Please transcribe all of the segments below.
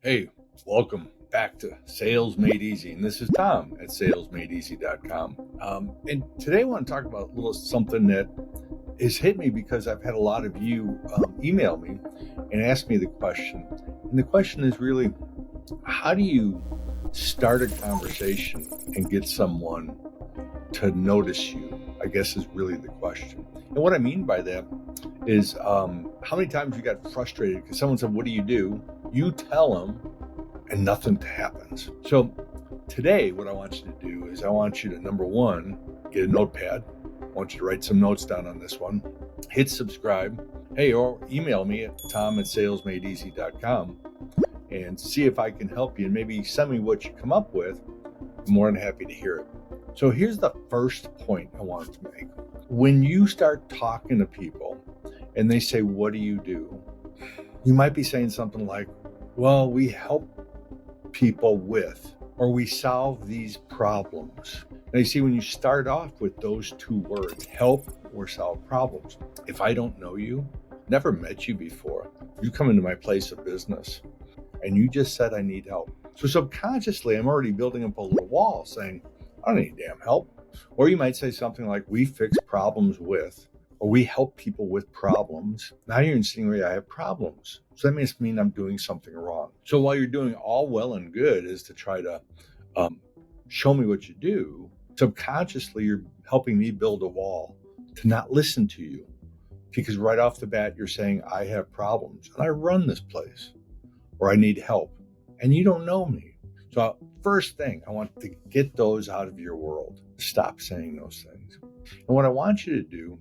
Hey, welcome back to Sales Made Easy. And this is Tom at salesmadeeasy.com. And today I want to talk about a little something that has hit me because I've had a lot of you email me and ask me the question. And the question is really, how do you start a conversation and get someone to notice you? I guess is really the question. And what I mean by that is how many times you got frustrated because someone said, "What do?" You tell them and nothing happens. So today, what I want you to do is I want you to, number one, get a notepad. I want you to write some notes down on this one. Hit subscribe. Hey, or email me at tom@salesmadeeasy.com and see if I can help you and maybe send me what you come up with. I'm more than happy to hear it. So here's the first point I wanted to make. When you start talking to people and they say, "What do?" You might be saying something like, "Well, we help people with, or we solve these problems." Now you see, when you start off with those two words, help or solve problems, if I don't know you, never met you before, you come into my place of business and you just said, "I need help." So subconsciously, I'm already building up a little wall saying, "I don't need damn help." Or you might say something like, "We fix problems with," or "We help people with problems." Now you're insinuating I have problems. So that must mean I'm doing something wrong. So while you're doing all well and good is to try to show me what you do, subconsciously you're helping me build a wall to not listen to you. Because right off the bat, you're saying, "I have problems and I run this place," or "I need help," and you don't know me. So first thing, I want to get those out of your world. Stop saying those things. And what I want you to do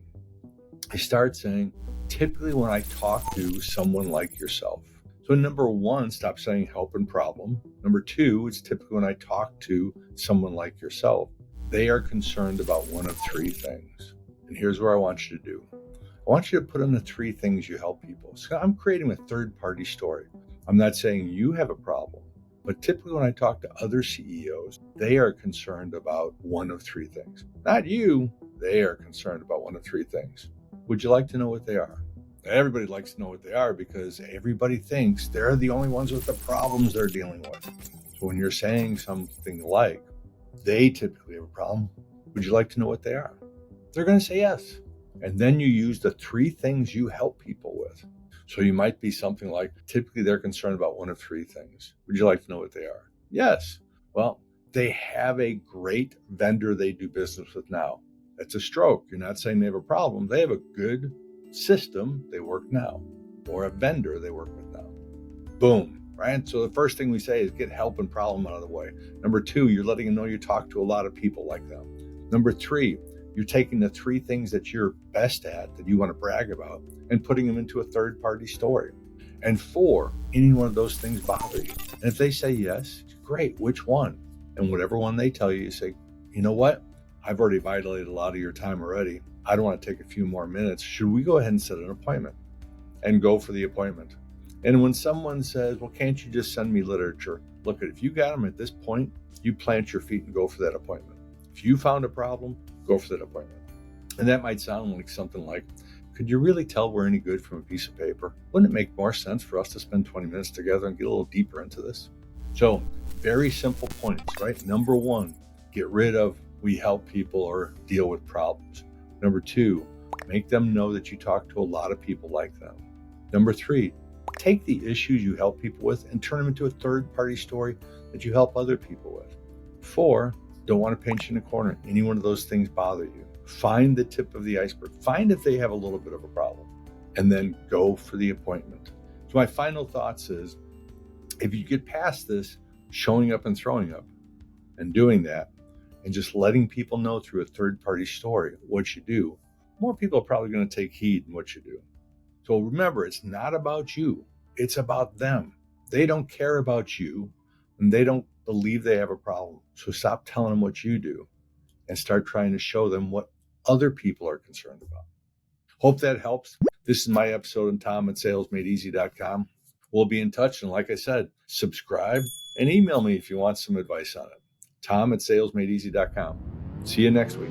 is start saying, typically when I talk to someone like yourself. So number one, stop saying help and problem. Number two, it's typically when I talk to someone like yourself, they are concerned about one of three things. And here's what I want you to do. I want you to put in the three things you help people. So I'm creating a third-party story. I'm not saying you have a problem. But typically when I talk to other CEOs, they are concerned about one of three things. Not you, they are concerned about one of three things. Would you like to know what they are? Everybody likes to know what they are because everybody thinks they're the only ones with the problems they're dealing with. So when you're saying something like, they typically have a problem, would you like to know what they are? They're going to say yes. And then you use the three things you help people with. So you might be something like, typically they're concerned about one of three things. Would you like to know what they are? Yes. Well, they have a great vendor they do business with now. That's a stroke. You're not saying they have a problem. They have a good system they work now, or a vendor they work with now. Boom, right? So the first thing we say is get help and problem out of the way. Number two, you're letting them know you talk to a lot of people like them. Number three, you're taking the three things that you're best at, that you want to brag about, and putting them into a third-party story. And four, any one of those things bother you. And if they say yes, great, which one? And whatever one they tell you, you say, "You know what? I've already violated a lot of your time already. I don't want to take a few more minutes. Should we go ahead and set an appointment?" And go for the appointment. And when someone says, "Well, can't you just send me literature?" Look, if you got them at this point, you plant your feet and go for that appointment. If you found a problem, go for that appointment. And that might sound like something like, "Could you really tell we're any good from a piece of paper? Wouldn't it make more sense for us to spend 20 minutes together and get a little deeper into this?" So very simple points, right? Number one, get rid of we help people or deal with problems. Number two, make them know that you talk to a lot of people like them. Number three, take the issues you help people with and turn them into a third-party story that you help other people with. Four, don't want to paint you in a corner. Any one of those things bother you. Find the tip of the iceberg. Find if they have a little bit of a problem, and then go for the appointment. So my final thoughts is, if you get past this, showing up and throwing up and doing that, and just letting people know through a third-party story what you do, more people are probably going to take heed in what you do. So remember, it's not about you. It's about them. They don't care about you, and they don't believe they have a problem. So stop telling them what you do and start trying to show them what other people are concerned about. Hope that helps. This is my episode on Tom at salesmadeeasy.com. We'll be in touch. And like I said, subscribe and email me if you want some advice on it. Tom at salesmadeeasy.com. See you next week.